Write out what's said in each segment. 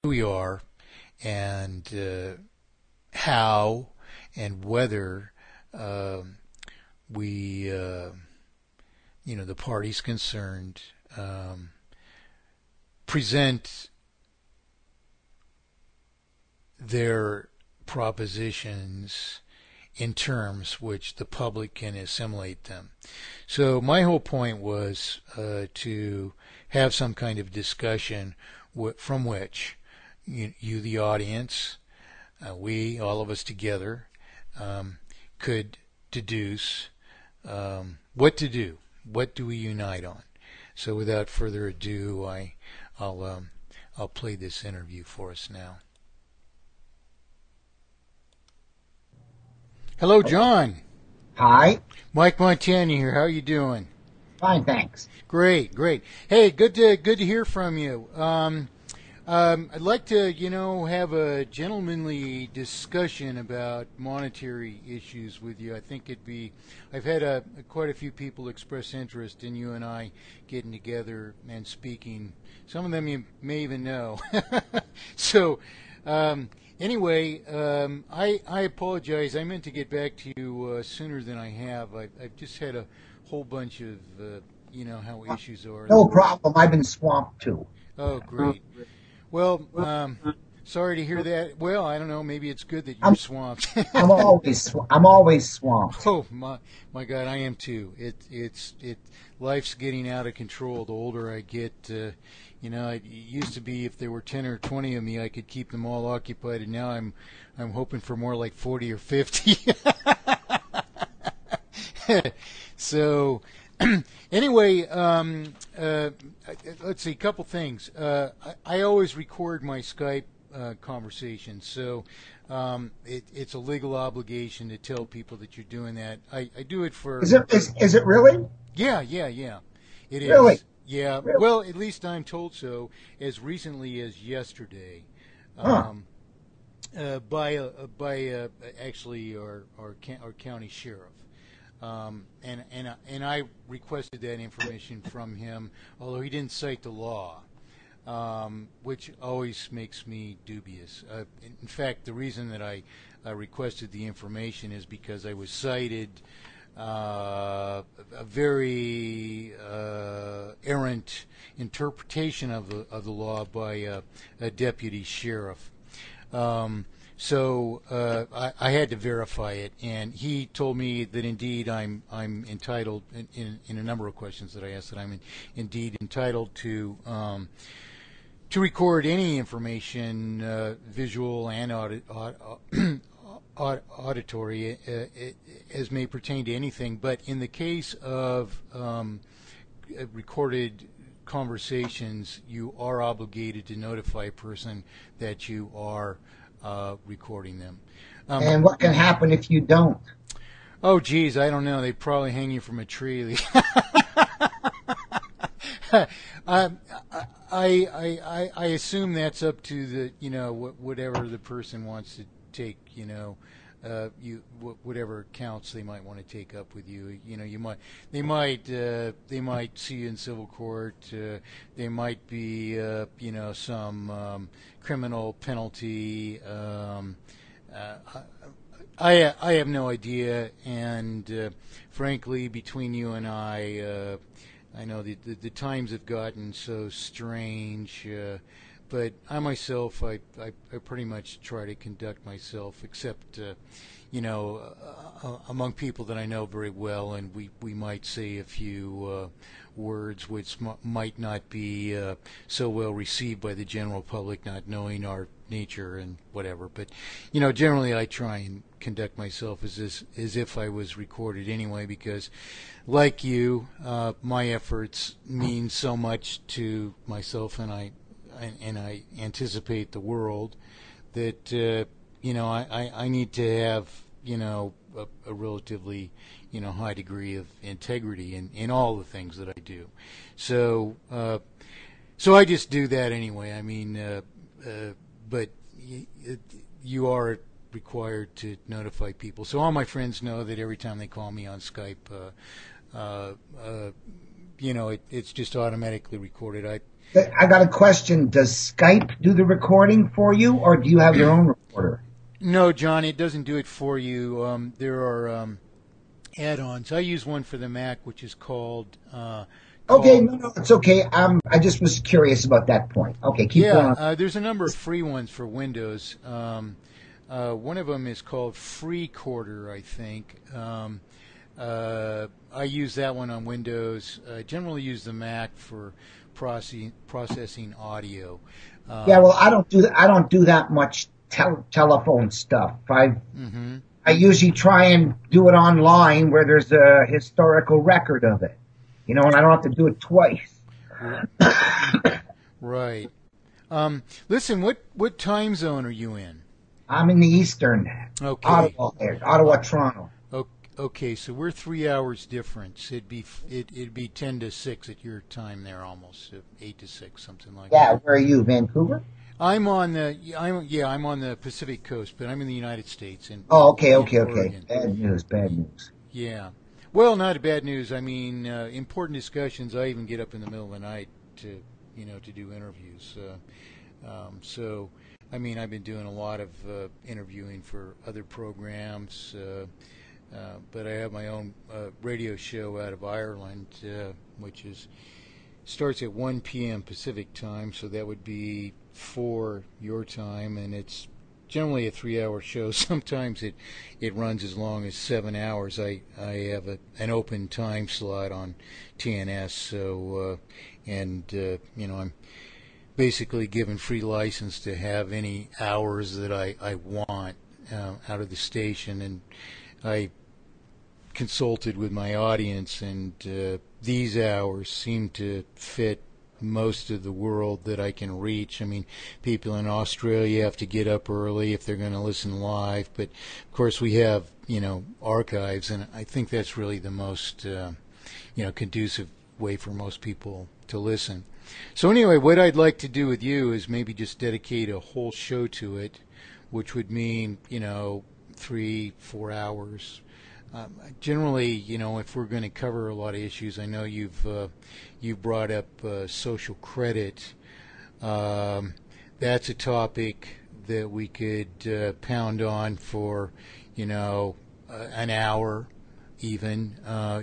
we are and how and whether we, the parties concerned, present their propositions in terms which the public can assimilate them. So my whole point was to have some kind of discussion from which you the audience, we, all of us together, could deduce what to do. What do we unite on? So without further ado, I'll play this interview for us now. Hello, John. Hi. Mike Montagne here. How are you doing? Fine, thanks. Great, great. Hey, good to hear from you. I'd like to, have a gentlemanly discussion about monetary issues with you. I think I've had quite a few people express interest in you and I getting together and speaking. Some of them you may even know. So, anyway, I apologize. I meant to get back to you sooner than I have. I've just had a whole bunch of, how issues are. No problem. I've been swamped too. Oh, great. Well, sorry to hear that. Well, I don't know. Maybe it's good that you're swamped. I'm always swamped. Oh my God, I am too. Life's getting out of control. The older I get, it used to be if there were 10 or 20 of me, I could keep them all occupied, and now I'm hoping for more like 40 or 50. So. Anyway, let's see, a couple things. I always record my Skype conversations, so it's a legal obligation to tell people that you're doing that. I do it for... Is it really? Yeah. It is. Really? Yeah. Really? Well, at least I'm told so as recently as yesterday. By actually our county sheriff. And I requested that information from him, although he didn't cite the law, which always makes me dubious. In fact, the reason that I requested the information is because I was cited a very errant interpretation of the law by a deputy sheriff. So I had to verify it, and he told me that indeed I'm entitled in a number of questions that I asked that I'm indeed entitled to record any information, visual and auditory, as may pertain to anything. But in the case of recorded conversations, you are obligated to notify a person that you are recording them. And what can happen if you don't? Oh, geez, I don't know. They probably hang you from a tree. I assume that's up to the whatever the person wants to take. Whatever counts they might want to take up with you. They might see you in civil court. They might be some criminal penalty. I have no idea, and frankly, between you and I know the times have gotten so strange. But I myself, I pretty much try to conduct myself, except, among people that I know very well, and we might say a few words which might not be so well received by the general public, not knowing our nature and whatever. But, generally I try and conduct myself as if I was recorded anyway, because, like you, my efforts mean so much to myself, and I anticipate the world that I need to have a relatively high degree of integrity in all the things that I do. So I just do that anyway. I mean, but you are required to notify people. So all my friends know that every time they call me on Skype, it's just automatically recorded. I got a question. Does Skype do the recording for you, or do you have your own recorder? No, John, it doesn't do it for you. There are add-ons. I use one for the Mac, which is called Okay, called. no, it's okay. I just was curious about that point. Okay, keep Yeah, going. there's a number of free ones for Windows. One of them is called FreeCorder, I think. I use that one on Windows. I generally use the Mac for processing audio. Yeah, Um, well, I don't do that much telephone stuff. hmm I usually try and do it online where there's a historical record of it. And I don't have to do it twice. Right. Listen, what time zone are you in? I'm in the Eastern, Okay. Ottawa, Uh, Toronto. okay, so we're 3 hours difference. It'd be 10 to 6 at your time there, almost 8 to 6, something like Yeah, that. where are you, Vancouver? I'm on the Pacific Coast, but I'm in the United States Oh, okay, in okay, okay. Oregon. Bad news, bad news. Yeah. Well, not bad news. I mean, important discussions. I even get up in the middle of the night to do interviews. So, I mean, I've been doing a lot of interviewing for other programs, but I have my own radio show out of Ireland, which is starts at 1 p.m. Pacific time, so that would be 4 your time, and it's generally a 3 hour show. Sometimes it runs as long as 7 hours. I have an open time slot on TNS, so I'm basically given free license to have any hours that I want out of the station, and I consulted with my audience, and these hours seem to fit most of the world that I can reach. I mean, people in Australia have to get up early if they're going to listen live, but of course we have archives, and I think that's really the most conducive way for most people to listen. So anyway, what I'd like to do with you is maybe just dedicate a whole show to it, which would mean 3-4 hours. Generally, if we're going to cover a lot of issues, I know you've brought up social credit. That's a topic that we could pound on for an hour, even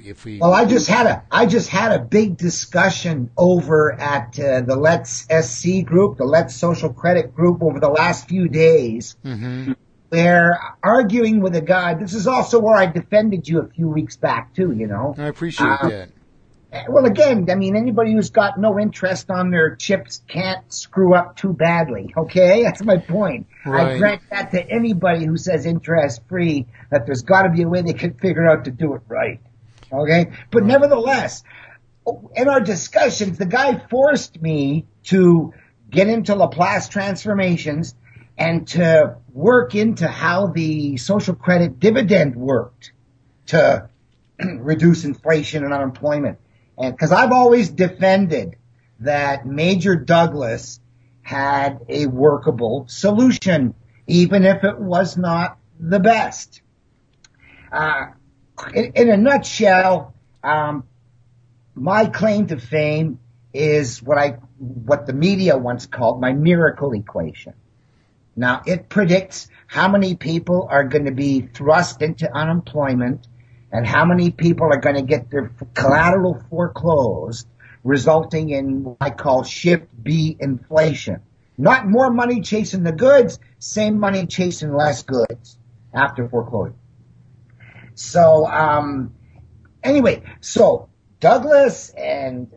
if we. Well, I just had a big discussion over at the Let's SC group, the Let's Social Credit group, over the last few days. hmm They're arguing with a guy. This is also where I defended you a few weeks back too. I appreciate that. Well, again, I mean, anybody who's got no interest on their chips can't screw up too badly. Okay, that's my point. Right. I grant that to anybody who says interest free, that there's got to be a way they can figure out to do it right. Okay, but Right. nevertheless, in our discussions, the guy forced me to get into Laplace transformations and to work into how the social credit dividend worked to reduce inflation and unemployment. And because I've always defended that Major Douglas had a workable solution, even if it was not the best. In a nutshell, my claim to fame is what the media once called my miracle equation. Now, it predicts how many people are going to be thrust into unemployment and how many people are going to get their collateral foreclosed, resulting in what I call shift B inflation. Not more money chasing the goods, same money chasing less goods after foreclosure. So, anyway, so Douglas, and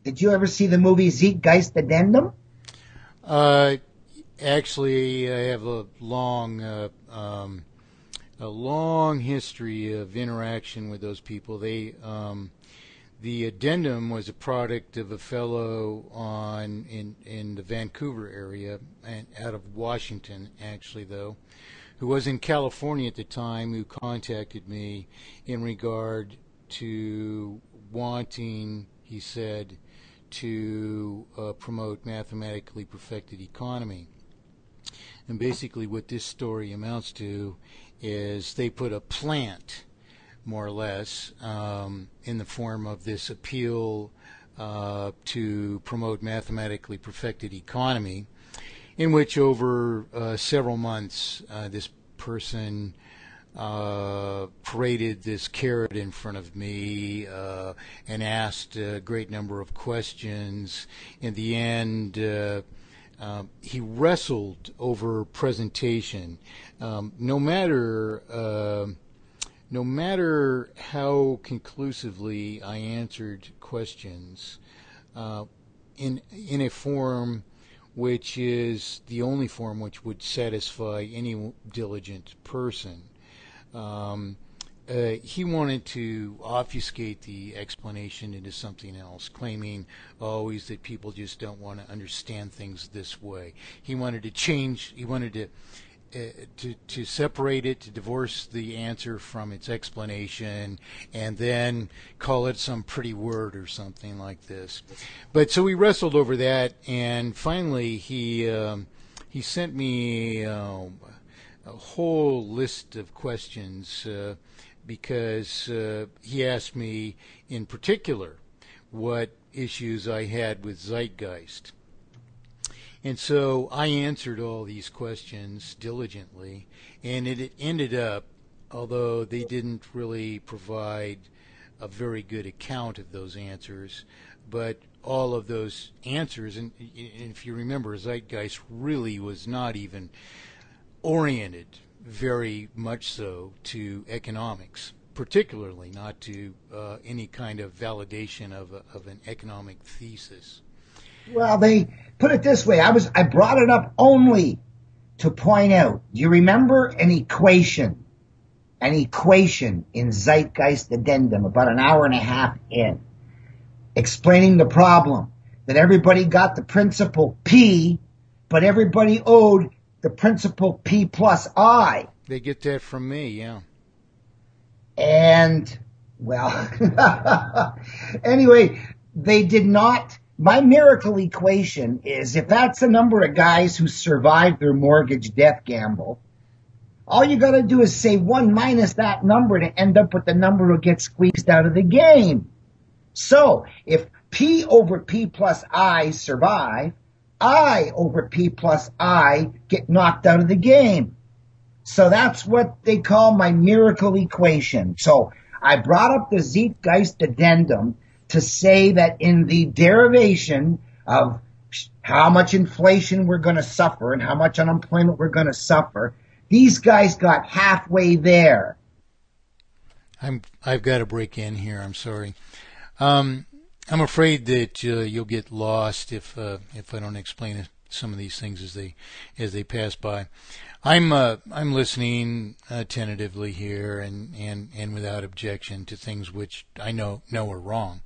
did you ever see the movie Zeitgeist Addendum? Actually, I have a long history of interaction with those people. The addendum was a product of a fellow in the Vancouver area, and out of Washington, actually, though, who was in California at the time, who contacted me in regard to wanting, he said, to promote mathematically perfected economy. And basically what this story amounts to is they put a plant, more or less, in the form of this appeal to promote mathematically perfected economy, in which over several months this person paraded this carrot in front of me and asked a great number of questions. In the end, he wrestled over presentation. No matter how conclusively I answered questions in a form which is the only form which would satisfy any diligent person, he wanted to obfuscate the explanation into something else, claiming always that people just don't want to understand things this way. He wanted to change. He wanted to separate it, to divorce the answer from its explanation, and then call it some pretty word or something like this. But so we wrestled over that, and finally he sent me a whole list of questions because he asked me in particular what issues I had with Zeitgeist. And so I answered all these questions diligently, and it ended up, although they didn't really provide a very good account of those answers, but all of those answers, and if you remember, Zeitgeist really was not even oriented very much so to economics, particularly not to any kind of validation of an economic thesis. Well, they put it this way. I brought it up only to point out. Do you remember an equation in Zeitgeist Addendum about an hour and a half in, explaining the problem that everybody got the principal P, but everybody owed the principal P plus I. They get that from me, yeah. And, well, anyway, they did not. My miracle equation is, if that's the number of guys who survived their mortgage death gamble, all you got to do is say 1 minus that number to end up with the number who gets squeezed out of the game. So if P over P plus I survive, I over P plus I get knocked out of the game. So that's what they call my miracle equation. So I brought up the Zeitgeist Addendum to say that in the derivation of how much inflation we're going to suffer and how much unemployment we're going to suffer, these guys got halfway there. I've got to break in here. I'm sorry. I'm afraid that you'll get lost if I don't explain some of these things as they pass by. I'm listening tentatively here and without objection to things which I know are wrong.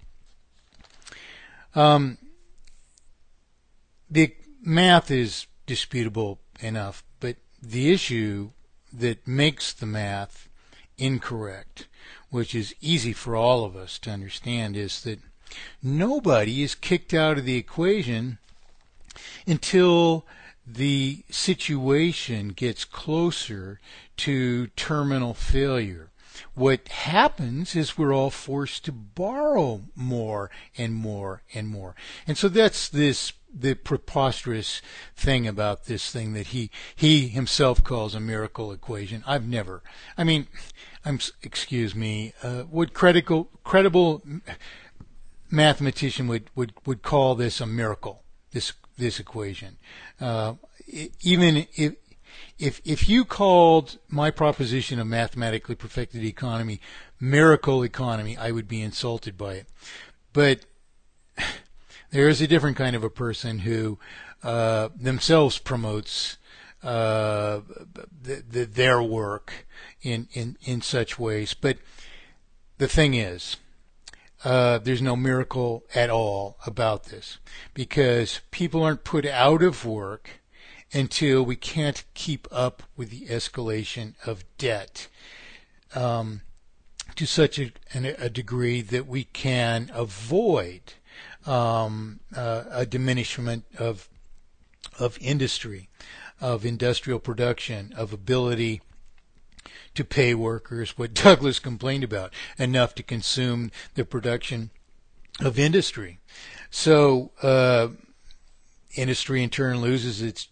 The math is disputable enough, but the issue that makes the math incorrect, which is easy for all of us to understand, is that nobody is kicked out of the equation until the situation gets closer to terminal failure. What happens is we're all forced to borrow more and more and more. And so that's the preposterous thing about this thing that he himself calls a miracle equation. Excuse me, what credible mathematician would call this a miracle, this equation? Even if you called my proposition of mathematically perfected economy miracle economy, I would be insulted by it. But there is a different kind of a person who themselves promotes their work in such ways. But the thing is, there's no miracle at all about this, because people aren't put out of work until we can't keep up with the escalation of debt to such a degree that we can avoid a diminishment of industry, of industrial production, of ability to pay workers what Douglas complained about, enough to consume the production of industry. So industry in turn loses its